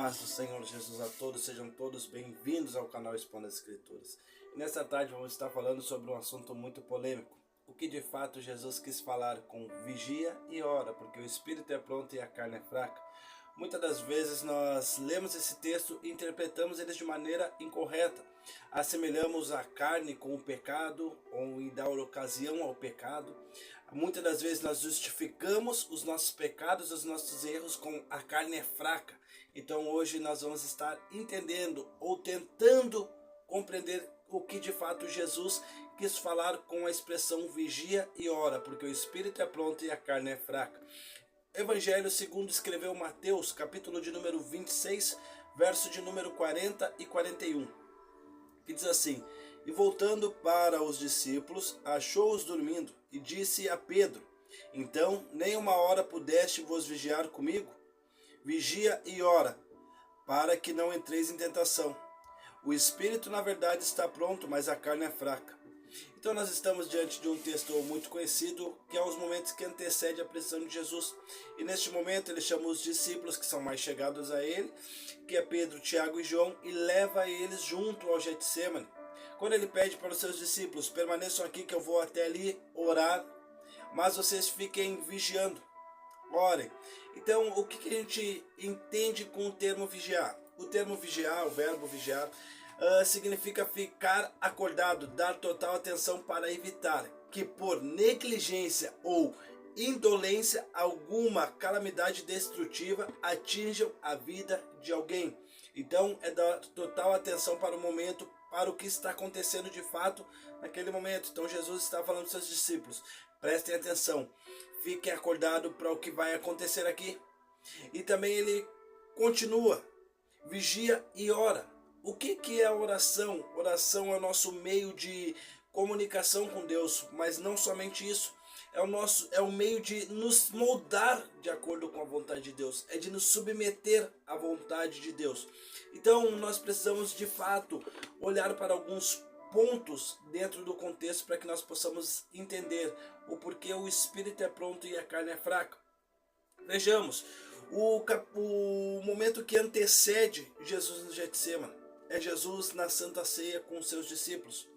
paz do Senhor Jesus a todos, sejam todos bem-vindos ao canal Expondo as Escrituras. E nesta tarde vamos estar falando sobre um assunto muito polêmico, o que de fato Jesus quis falar com vigia e ora, porque o espírito é pronto e a carne é fraca. Muitas das vezes nós lemos esse texto e interpretamos ele de maneira incorreta. Assemelhamos a carne com o pecado ou em dar ocasião ao pecado. Muitas das vezes nós justificamos os nossos pecados, os nossos erros com a carne é fraca. Então hoje nós vamos estar entendendo ou tentando compreender o que de fato Jesus quis falar com a expressão vigia e ora, porque o espírito é pronto e a carne é fraca. Evangelho segundo escreveu Mateus, capítulo de número 26, verso de número 40 e 41, que diz assim: E voltando para os discípulos, achou-os dormindo, e disse a Pedro: Então, nem uma hora pudeste vos vigiar comigo? Vigia e ora, para que não entreis em tentação. O espírito, na verdade, está pronto, mas a carne é fraca. Então nós estamos diante de um texto muito conhecido, que é os momentos que antecedem a prisão de Jesus. E neste momento ele chama os discípulos que são mais chegados a ele, que é Pedro, Tiago e João, e leva eles junto ao Getsêmani. Quando ele pede para os seus discípulos: permaneçam aqui que eu vou até ali orar, mas vocês fiquem vigiando, orem. Então o que a gente entende com o termo vigiar? O termo vigiar, o verbo vigiar, significa ficar acordado, dar total atenção para evitar que por negligência ou indolência alguma calamidade destrutiva atinjam a vida de alguém. Então é dar total atenção para o momento, para o que está acontecendo de fato naquele momento. Então Jesus está falando aos seus discípulos: prestem atenção, fiquem acordados para o que vai acontecer aqui. E também ele continua: vigia e ora. O que é a oração? Oração é o nosso meio de comunicação com Deus, mas não somente isso. É o meio de nos moldar de acordo com a vontade de Deus, é de nos submeter à vontade de Deus. Então nós precisamos de fato olhar para alguns pontos dentro do contexto para que nós possamos entender o porquê o espírito é pronto e a carne é fraca. Vejamos, o momento que antecede Jesus no Getsêmani é Jesus na Santa Ceia com seus discípulos.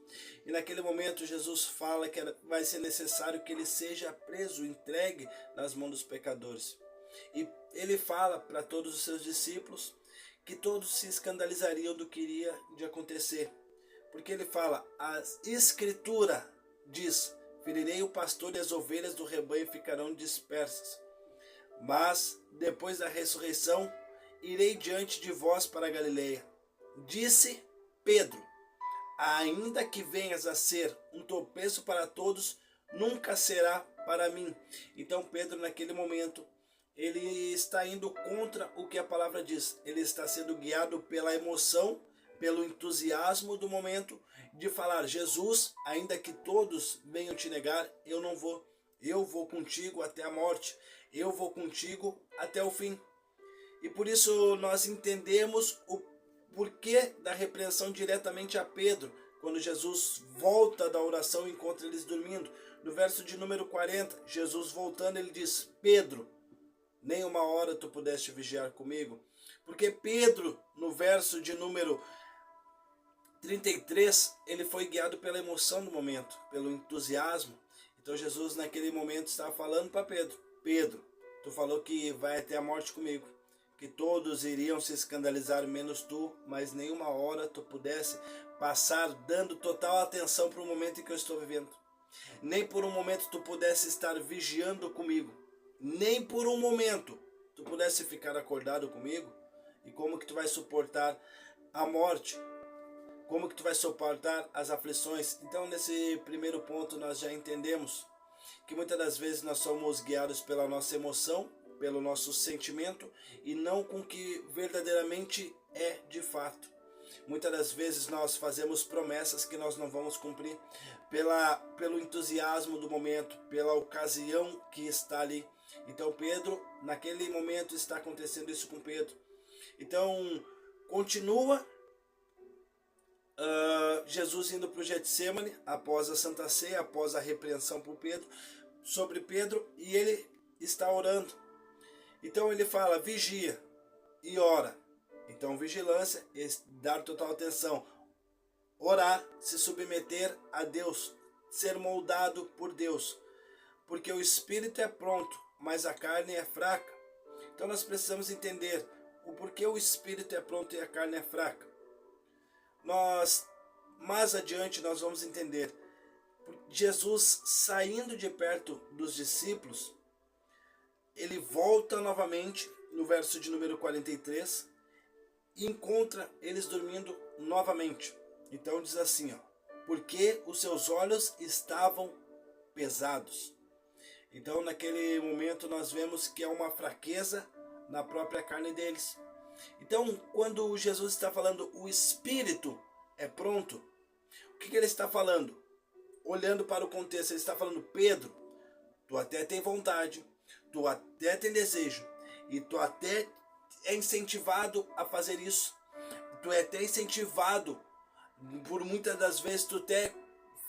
E naquele momento Jesus fala que vai ser necessário que ele seja preso, entregue nas mãos dos pecadores. E ele fala para todos os seus discípulos que todos se escandalizariam do que iria de acontecer. Porque ele fala: a Escritura diz: ferirei o pastor e as ovelhas do rebanho ficarão dispersas. Mas depois da ressurreição irei diante de vós para a Galileia. Disse Pedro: ainda que venhas a ser um tropeço para todos, nunca será para mim. Então Pedro, naquele momento, ele está indo contra o que a palavra diz. Ele está sendo guiado pela emoção, pelo entusiasmo do momento de falar: Jesus, ainda que todos venham te negar, eu não vou. Eu vou contigo até a morte. Eu vou contigo até o fim. E por isso nós entendemos o porquê da repreensão diretamente a Pedro, quando Jesus volta da oração e encontra eles dormindo. No verso de número 40, Jesus voltando, ele diz: Pedro, nem uma hora tu pudeste vigiar comigo. Porque Pedro, no verso de número 33, ele foi guiado pela emoção do momento, pelo entusiasmo. Então Jesus naquele momento estava falando para Pedro: Pedro, tu falou que vai até a morte comigo, que todos iriam se escandalizar menos tu, mas nenhuma hora tu pudesse passar dando total atenção para o momento em que eu estou vivendo. Nem por um momento tu pudesse estar vigiando comigo. Nem por um momento tu pudesse ficar acordado comigo. E como que tu vai suportar a morte? Como que tu vai suportar as aflições? Então nesse primeiro ponto nós já entendemos que muitas das vezes nós somos guiados pela nossa emoção, pelo nosso sentimento e não com o que verdadeiramente é de fato. Muitas das vezes nós fazemos promessas que nós não vamos cumprir pelo entusiasmo do momento, pela ocasião que está ali. Então Pedro, naquele momento está acontecendo isso com Pedro. Então continua Jesus indo para o Getsêmani após a Santa Ceia, após a repreensão sobre Pedro, e ele está orando. Então ele fala: vigia e ora, Então, vigilância, dar total atenção, orar, se submeter a Deus, ser moldado por Deus, porque o espírito é pronto, mas a carne é fraca. Então nós precisamos entender o porquê o espírito é pronto e a carne é fraca. Mais adiante nós vamos entender. Jesus, saindo de perto dos discípulos, ele volta novamente no verso de número 43 e encontra eles dormindo novamente. Então diz assim, porque os seus olhos estavam pesados. Então naquele momento nós vemos que há uma fraqueza na própria carne deles. Então quando Jesus está falando o espírito é pronto, o que ele está falando? Olhando para o contexto, ele está falando, Pedro, tu até tem vontade, tu até tem desejo, e tu até é incentivado a fazer isso, tu é até incentivado, por muitas das vezes tu até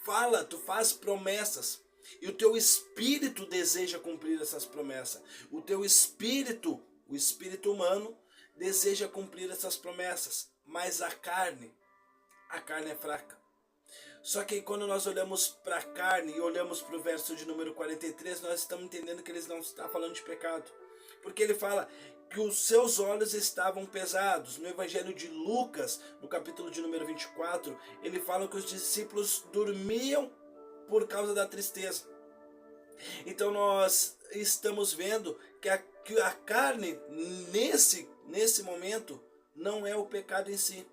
fala, tu faz promessas, e o teu espírito deseja cumprir essas promessas, o teu espírito, o espírito humano, deseja cumprir essas promessas, mas a carne é fraca. Só que quando nós olhamos para a carne e olhamos para o verso de número 43, nós estamos entendendo que ele não está falando de pecado. Porque ele fala que os seus olhos estavam pesados. No Evangelho de Lucas, no capítulo de número 24, ele fala que os discípulos dormiam por causa da tristeza. Então nós estamos vendo que a carne, nesse momento, não é o pecado em si.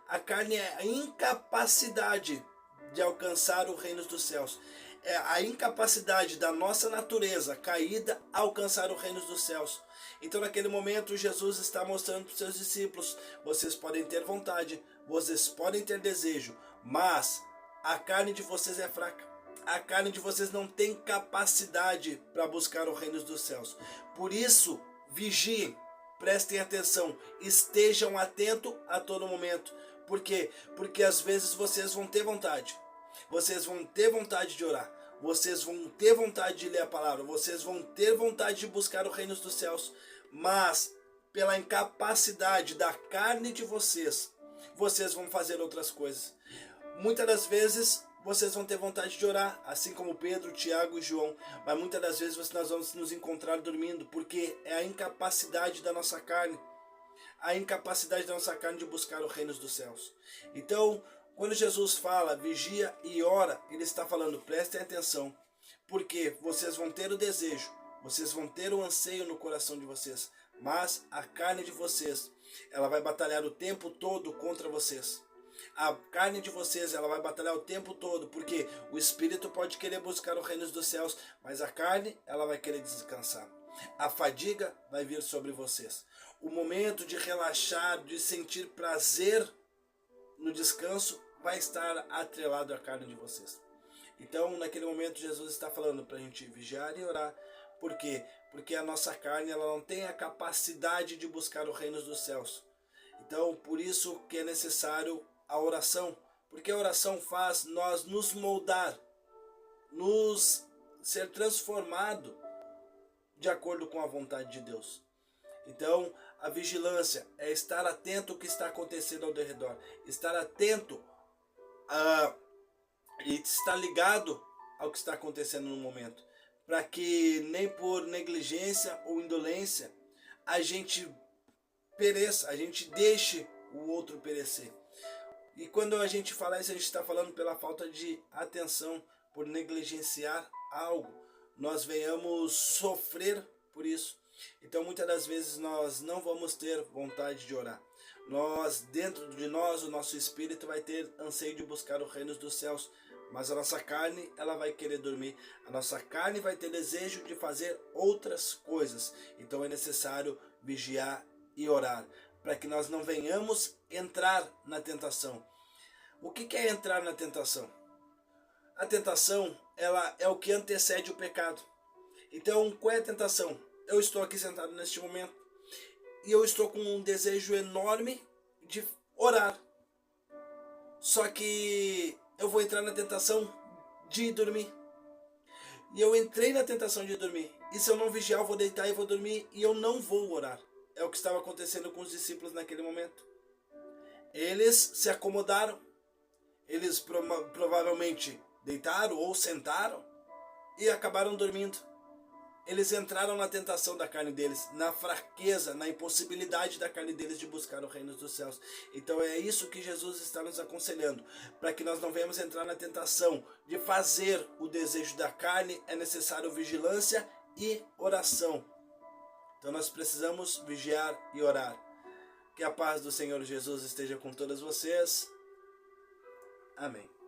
A carne é a incapacidade de alcançar o reino dos céus. É a incapacidade da nossa natureza caída a alcançar o reino dos céus. Então naquele momento Jesus está mostrando para os seus discípulos, vocês podem ter vontade, vocês podem ter desejo, mas a carne de vocês é fraca. A carne de vocês não tem capacidade para buscar o reino dos céus. Por isso, vigiem, prestem atenção, estejam atentos a todo momento. Por quê? Porque às vezes vocês vão ter vontade. Vocês vão ter vontade de orar. Vocês vão ter vontade de ler a palavra. Vocês vão ter vontade de buscar o reino dos céus. Mas, pela incapacidade da carne de vocês, vocês vão fazer outras coisas. Muitas das vezes, vocês vão ter vontade de orar, assim como Pedro, Tiago e João. Mas muitas das vezes nós vamos nos encontrar dormindo, porque é a incapacidade da nossa carne. A incapacidade da nossa carne de buscar o reino dos céus. Então, quando Jesus fala vigia e ora, ele está falando, prestem atenção, porque vocês vão ter o desejo, vocês vão ter o anseio no coração de vocês, mas a carne de vocês, ela vai batalhar o tempo todo contra vocês. A carne de vocês, ela vai batalhar o tempo todo, porque o espírito pode querer buscar o reino dos céus, mas a carne, ela vai querer descansar. A fadiga vai vir sobre vocês. O momento de relaxar, de sentir prazer no descanso, vai estar atrelado à carne de vocês. Então, naquele momento, Jesus está falando para a gente vigiar e orar. Por quê? Porque a nossa carne, ela não tem a capacidade de buscar o reino dos céus. Então, por isso que é necessário a oração. Porque a oração faz nós nos moldar, nos ser transformado de acordo com a vontade de Deus. Então, a vigilância é estar atento ao que está acontecendo ao redor, estar atento e estar ligado ao que está acontecendo no momento, para que nem por negligência ou indolência a gente pereça, a gente deixe o outro perecer. E quando a gente fala isso, a gente está falando pela falta de atenção, por negligenciar algo, nós venhamos sofrer por isso. Então muitas das vezes nós não vamos ter vontade de orar. Dentro de nós, o nosso espírito vai ter anseio de buscar o reino dos céus, mas a nossa carne, ela vai querer dormir. A nossa carne vai ter desejo de fazer outras coisas. Então é necessário vigiar e orar, para que nós não venhamos entrar na tentação. O que é entrar na tentação? A tentação, ela é o que antecede o pecado. Então, qual é a tentação? Eu estou aqui sentado neste momento e eu estou com um desejo enorme de orar. Só que eu vou entrar na tentação de dormir. E eu entrei na tentação de dormir. E se eu não vigiar, eu vou deitar e vou dormir e eu não vou orar. é o que estava acontecendo com os discípulos naquele momento. Eles se acomodaram, eles provavelmente deitaram ou sentaram e acabaram dormindo. Eles entraram na tentação da carne deles, na fraqueza, na impossibilidade da carne deles de buscar o reino dos céus. Então é isso que Jesus está nos aconselhando. Para que nós não venhamos entrar na tentação de fazer o desejo da carne, é necessário vigilância e oração. Então nós precisamos vigiar e orar. Que a paz do Senhor Jesus esteja com todos vocês. Amém.